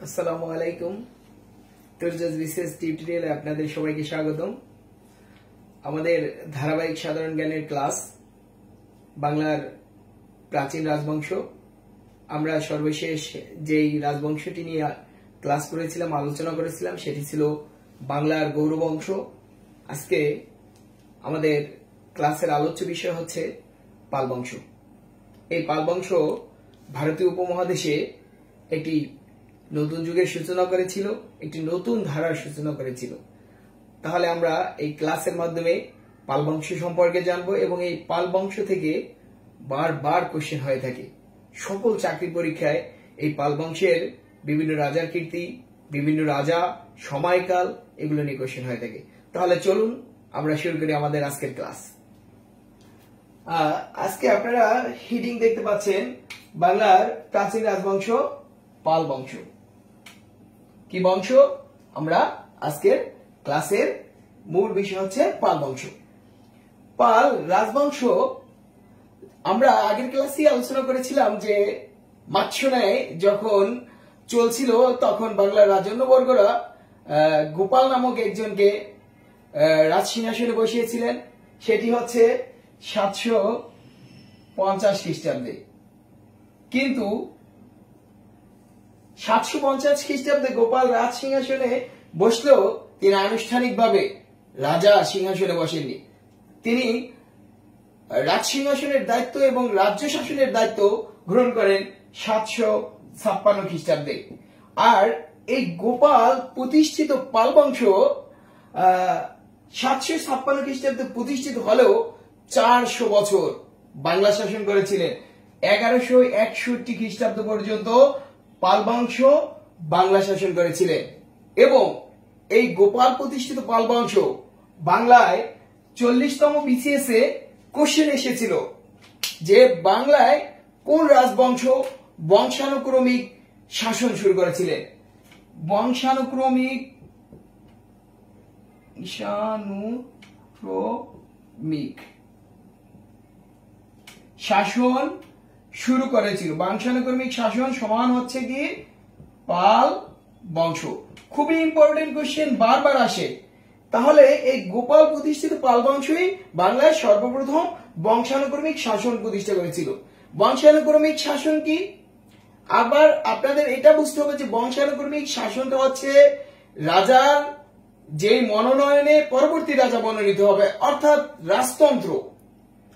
আসসালামু আলাইকুম। তুরজাজ বিশেষ টিউটোরিয়ালে আপনাদের সবাইকে স্বাগতম। আমাদের ধারাবাহিক সাধারণ জ্ঞানের ক্লাস বাংলার প্রাচীন রাজবংশ। আমরা সর্বশেষ যেই রাজবংশটি নিয়ে ক্লাস করেছিলাম, আলোচনা করেছিলাম, সেটি ছিল বাংলার গৌরবংশ। আজকে আমাদের ক্লাসের আলোচ্য বিষয় হচ্ছে পাল বংশ। এই পাল বংশ ভারতীয় উপমহাদেশে একটি নতুন যুগের সূচনা করেছিল, একটি নতুন ধারার সূচনা করেছিল। তাহলে আমরা এই ক্লাসের মাধ্যমে পাল বংশ সম্পর্কে জানবো এবং এই পাল বংশ থেকে বারবার কোশ্চেন হয়ে থাকে। সকল চাকরি পরীক্ষায় এই পাল বংশের বিভিন্ন রাজার কীর্তি, বিভিন্ন রাজা, সময়কাল, এগুলো নিয়ে কোশ্চেন হয়ে থাকে। তাহলে চলুন আমরা শুরু করি আমাদের আজকের ক্লাস। আজকে আপনারা হিডিং দেখতে পাচ্ছেন, বাংলার প্রাচীন রাজবংশ পাল বংশ। কি বংশ? আমরা আজকের ক্লাসের মূল বিষয় হচ্ছে পাল বংশ। পাল রাজবংশ আমরা আগের ক্লাসে আলোচনা করেছিলাম যে মাৎস্যন্যায় যখন চলছিল তখন বাংলার রাজন্যবর্গরা গোপাল নামক একজনকে রাজসিংহাসনে বসিয়েছিলেন। সেটি হচ্ছে 750 খ্রিস্টাব্দে। কিন্তু 750 খ্রিস্টাব্দে গোপাল রাজ সিংহাসনে বসলেও তিনি আনুষ্ঠানিকভাবে রাজা সিংহাসনে বসেননি। তিনি রাজ সিংহাসনের দায়িত্ব এবং রাজ্য শাসনের দায়িত্ব গ্রহণ করেন 756 খ্রিস্টাব্দে। আর এই গোপাল প্রতিষ্ঠিত পাল বংশ 756 খ্রিস্টাব্দে প্রতিষ্ঠিত হলেও 400 বছর বাংলা শাসন করেছিলেন। 1161 খ্রিস্টাব্দ পর্যন্ত পাল বংশ বাংলা শাসন করেছিলেন। এবং এই গোপাল প্রতিষ্ঠিত পাল বংশ বাংলায় 40তম BCS এ কোশ্চেন এসেছিল যে বাংলায় কোন রাজবংশ বংশানুক্রমিক শাসন শুরু করেছিলেন। বংশানুক্রমিক শাসন শুরু করেছিল। বংশানুক্রমিক শাসন সমান হচ্ছে কি পাল বংশ। খুবই ইম্পর্টেন্ট কোশ্চেন, বারবার আসে। তাহলে এই গোপাল প্রতিষ্ঠিত পাল বংশই বাংলায় সর্বপ্রথম বংশানুক্রমিক শাসন প্রতিষ্ঠা করেছিল। বংশানুক্রমিক শাসন কি? আবার আপনাদের এটা বুঝতে হবে যে বংশানুক্রমিক শাসনটা হচ্ছে রাজার যেই মনোনয়নে পরবর্তী রাজা মনোনীত হবে, অর্থাৎ রাজতন্ত্র।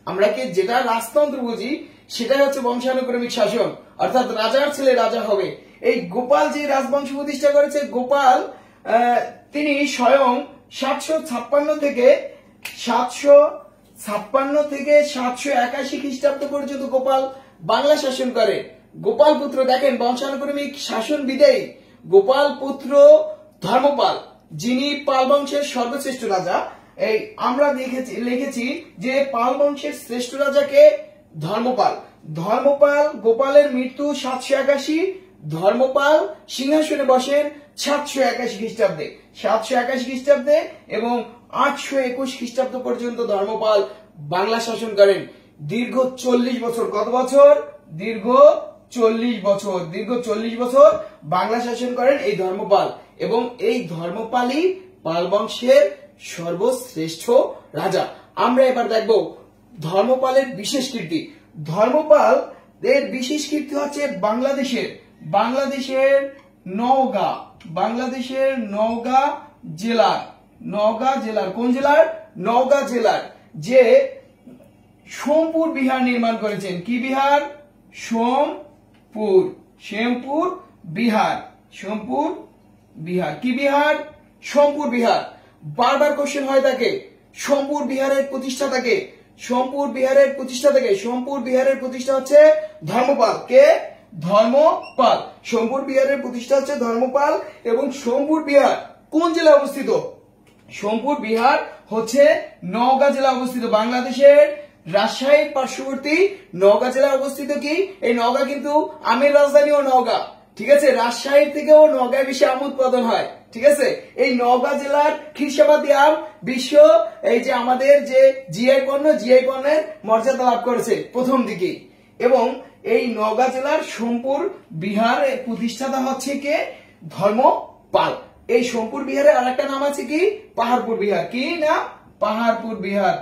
আমরা কি যেটা রাজতন্ত্র বুঝি সেটাই হচ্ছে বংশানুক্রমিক শাসন, অর্থাৎ রাজার ছেলে রাজা হবে। এই গোপাল যে রাজবংশ প্রতিষ্ঠা করেছে, গোপাল তিনি স্বয়ং 756 থেকে 781 খ্রিস্টাব্দ পর্যন্ত গোপাল বাংলা শাসন করে। গোপাল পুত্র, দেখেন বংশানুক্রমিক শাসন বিদেয়ী গোপাল পুত্র ধর্মপাল, যিনি পাল বংশের সর্বশ্রেষ্ঠ রাজা। এই আমরা লিখেছি যে পাল বংশের শ্রেষ্ঠ রাজাকে ধর্মপাল। ধর্মপাল গোপালের মৃত্যু 781, ধর্মপাল সিংহাসনে বসেন 781 খ্রিস্টাব্দে। 781 খ্রিস্টাব্দে এবং 821 খ্রিস্টাব্দ পর্যন্ত ধর্মপাল বাংলা শাসন করেন। দীর্ঘ 40 বছর। কত বছর? দীর্ঘ 40 বছর। দীর্ঘ 40 বছর বাংলা শাসন করেন এই ধর্মপাল। এবং এই ধর্মপালই পাল বংশের সর্বশ্রেষ্ঠ রাজা। আমরা এবার দেখব ধর্মপালের বিশেষ কীর্তি। ধর্মপাল এর বিশেষ কীর্তি হচ্ছে বাংলাদেশের নওগাঁ জেলার কোন জেলার? নওগাঁ জেলার যে সোমপুর বিহার নির্মাণ করেছেন। কি বিহার? সোমপুর বিহার। কি বিহার? সোমপুর বিহার। বারবার কোশ্চেন হয় থাকে। সোমপুর বিহারের প্রতিষ্ঠাতাকে? সোমপুর বিহারের প্রতিষ্ঠা হচ্ছে ধর্মপাল। কে? ধর্মপাল। সোমপুর বিহারের প্রতিষ্ঠা হচ্ছে ধর্মপাল। এবং সোমপুর বিহার কোন জেলায় অবস্থিত? সোমপুর বিহার হচ্ছে নওগাঁ জেলা অবস্থিত। বাংলাদেশের রাজশাহীর পার্শ্ববর্তী নওগাঁ জেলায় অবস্থিত। কি? এই নওগাঁ কিন্তু আমের রাজধানীও নওগাঁ। ঠিক আছে, রাজশাহীর থেকেও নওগাঁয় বেশি আম উৎপাদন হয়। ঠিক আছে, এই নওগাঁ জেলার খিরসাবাদী আম বিশ্ব এই যে আমাদের যে জিআই পণ্যের মর্যাদা লাভ করেছে প্রথম দিকে। এবং এই নওগাঁ জেলার সোমপুর বিহার প্রতিষ্ঠাতা হচ্ছে কে? ধর্মপাল। এই সোমপুর বিহারের আরেকটা নাম আছে কি? পাহাড়পুর বিহার। কি না? পাহাড়পুর বিহার।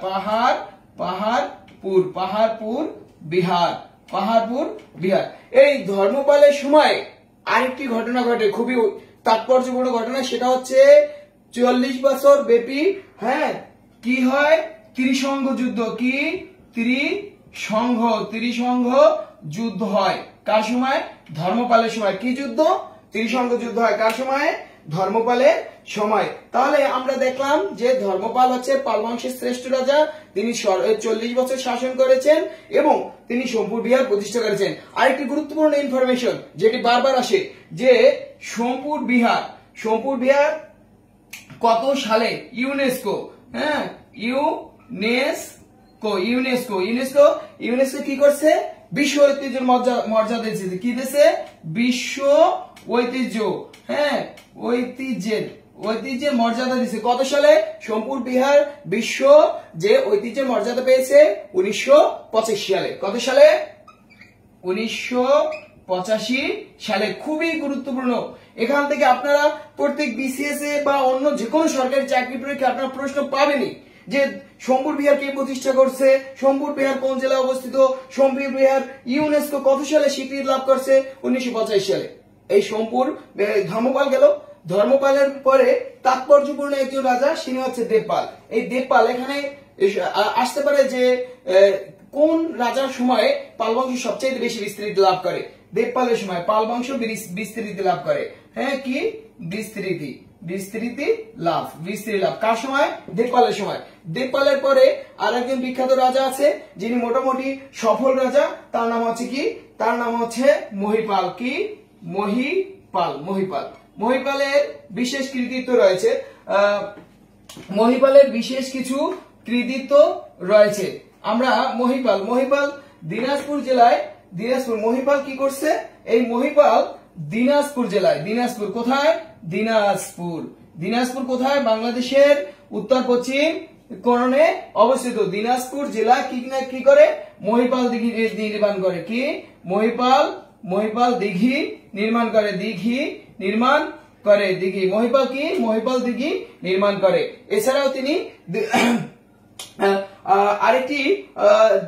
পাহাড়পুর বিহার। এই ধর্মপালের সময় আরেকটি ঘটনা ঘটে, খুবই তাৎপর্যপূর্ণ ঘটনা, সেটা হচ্ছে 40 বছর ব্যাপী কি হয়? ত্রিসংঘ যুদ্ধ। কি? ত্রিসংঘ যুদ্ধ হয়। কার সময়? ধর্মপালের সময়। কি যুদ্ধ? ত্রিসংঘ যুদ্ধ হয়। কার সময়? ধর্মপালের সময়। তাহলে আমরা দেখলাম যে ধর্মপাল হচ্ছে পাল বংশের শ্রেষ্ঠ রাজা। তিনি 40 বছর শাসন করেছেন এবং তিনি সোমপুর বিহার প্রতিষ্ঠা করেছেন। আরেকটি গুরুত্বপূর্ণ ইনফরমেশন যেটি বারবার আসে, যে সোমপুর বিহার কত সালে ইউনেস্কো ইউনেস্কো কি করছে? বিশ্ব ঐতিহ্যের মর্যাদা দিয়েছে। কি দিয়েছে? বিশ্ব ঐতিহ্য ঐতিহ্যের মর্যাদা দিয়েছে। কত সালে? সোমপুর বিহার বিশ্ব যে ঐতিহ্যের মর্যাদা পেয়েছে 1985 সালে। কত সালে? 1985 সালে। খুবই গুরুত্বপূর্ণ। এখান থেকে আপনারা প্রত্যেক বিসিএস এ বা অন্য যে কোনো সরকারি চাকরি পরীক্ষায় আপনারা প্রশ্ন পাবেনই, যে সোমপুর বিহার কে প্রতিষ্ঠা করছে, সোমপুর বিহার কোন জেলায় অবস্থিত, সোমপুর বিহার ইউনেস্কো কত সালে স্বীকৃতি লাভ করছে? 1985 সালে। এই সোমপুর ধর্মপাল গেল। ধর্মপালের পরে তাৎপর্যপূর্ণ একজন রাজা, তিনি হচ্ছে দেবপাল। এই দেবপাল এখানে আসতে পারে যে কোন রাজার সময় পাল বংশ সবচেয়ে বেশি বিস্তৃতি লাভ করে? দেবপালের সময় পাল বংশ বিস্তৃতি লাভ করে। কি? বিস্তৃতি লাভ। কার সময়? দেবপালের সময়। দেবপালের পরে আর একজন বিখ্যাত রাজা আছে, যিনি মোটামুটি সফল রাজা, তার নাম হচ্ছে কি? তার নাম হচ্ছে মহিপাল। কি? মহিপালের বিশেষ কৃতিত্ব রয়েছে। মহিপালের বিশেষ কিছু কৃতিত্ব রয়েছে। আমরা মহিপাল দিনাজপুর জেলায়, মহিপাল কি করছে? এই মহিপাল দিনাজপুর জেলায়, কোথায়? দিনাজপুর কোথায়? বাংলাদেশের উত্তর পশ্চিম কোণে অবস্থিত দিনাজপুর জেলা কি করে? মহিপাল দিঘি নির্মাণ করে। কি? মহিপাল দিঘি নির্মাণ করে। মহিপাল দিঘি নির্মাণ করে। এছাড়াও তিনি আরেকটি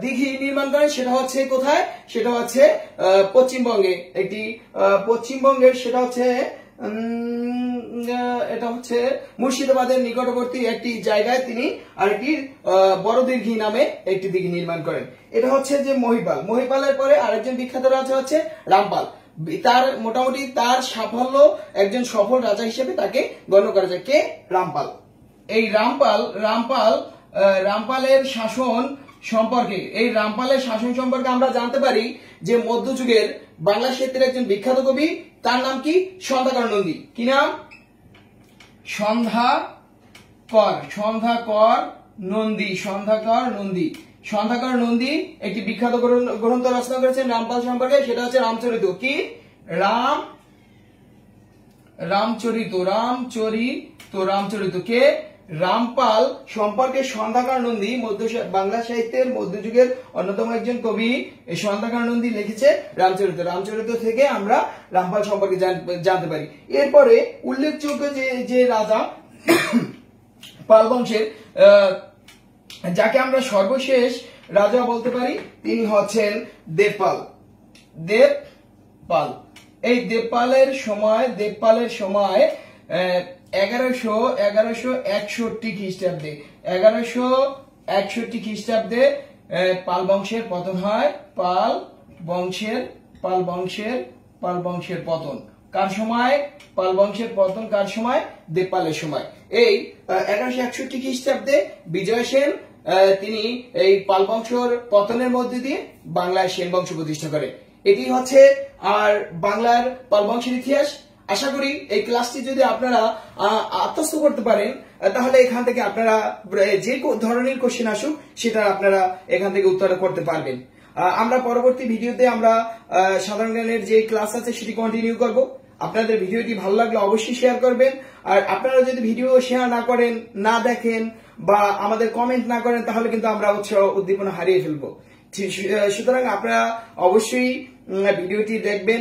দিঘি নির্মাণ করেন, সেটা হচ্ছে কোথায়? সেটা হচ্ছে পশ্চিমবঙ্গে। সেটা হচ্ছে এটা হচ্ছে মুর্শিদাবাদের নিকটবর্তী একটি জায়গায় তিনি আরেকটি বড় দিঘি নামে একটি দিঘি নির্মাণ করেন। এটা হচ্ছে যে মহিপালের পরে আরেকজন বিখ্যাত রাজা হচ্ছে রামপাল। তার মোটামুটি তার সাফল্য, একজন সফল রাজা হিসেবে তাকে গণ্য করা যায়। কে? রামপাল। এই রামপালের শাসন সম্পর্কে আমরা জানতে পারি যে মধ্যযুগের বাংলা সাহিত্যের একজন বিখ্যাত কবি, তার নাম কি? সন্ধ্যাকর নন্দী। কি নাম? সন্ধ্যাকর নন্দী একটি বিখ্যাত গ্রন্থ রচনা করেছেন রামপাল সম্পর্কে, সেটা হচ্ছে রামচরিত। কি? রামচরিত। কে? রামপাল সম্পর্কে সন্ধ্যাকর নন্দী বাংলা সাহিত্যের মধ্যযুগের অন্যতম একজন কবি। এই সন্ধ্যাকর নন্দী লিখেছে রামচরিত থেকে আমরা রামপাল সম্পর্কে জানতে পারি। এরপরে উল্লেখযোগ্য যে রাজা পাল বংশের, যাকে আমরা সর্বশেষ রাজা বলতে পারি, তিনি হচ্ছেন দেবপাল। এই দেবপালের সময় 1161 খ্রিস্টাব্দে পাল বংশের পতন হয়। পাল বংশের পতন কার সময়? পাল বংশের পতন কার সময়? দেবপালের সময়। এই 1161 খ্রিস্টাব্দে বিজয় সেন তিনি এই পাল বংশের পতনের মধ্যে দিয়ে বাংলায় সেন বংশ প্রতিষ্ঠা করে। এটি হচ্ছে আর বাংলার পাল বংশের ইতিহাস। আশা করি এই ক্লাসটি যদি আপনারা আত্মস্থ করতে পারেন, তাহলে এখান থেকে আপনারা যে ধরনের কোশ্চেন আসুক সেটা আপনারা এখান থেকে উত্তর করতে পারবেন। আমরা পরবর্তী ভিডিওতে আমরা সাধারণ জ্ঞানের যে ক্লাস আছে সেটি কন্টিনিউ করব। আপনাদের ভিডিওটি ভালো লাগলে অবশ্যই শেয়ার করবেন। আর আপনারা যদি ভিডিও শেয়ার না করেন, না দেখেন বা আমাদের কমেন্ট না করেন, তাহলে কিন্তু আমরা উৎসাহ উদ্দীপনা হারিয়ে ফেলবো। সুতরাং আপনারা অবশ্যই ভিডিওটি দেখবেন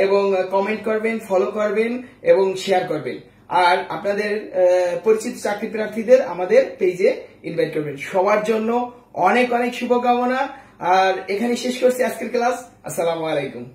এবং কমেন্ট করবেন, ফলো করবেন এবং শেয়ার করবেন। আর আপনাদের পরিচিত চাকরি প্রার্থীদের আমাদের পেজে ইনভাইট করবেন। সবার জন্য অনেক অনেক শুভকামনা। আর এখানে শেষ করছি আজকের ক্লাস। আসসালামু আলাইকুম।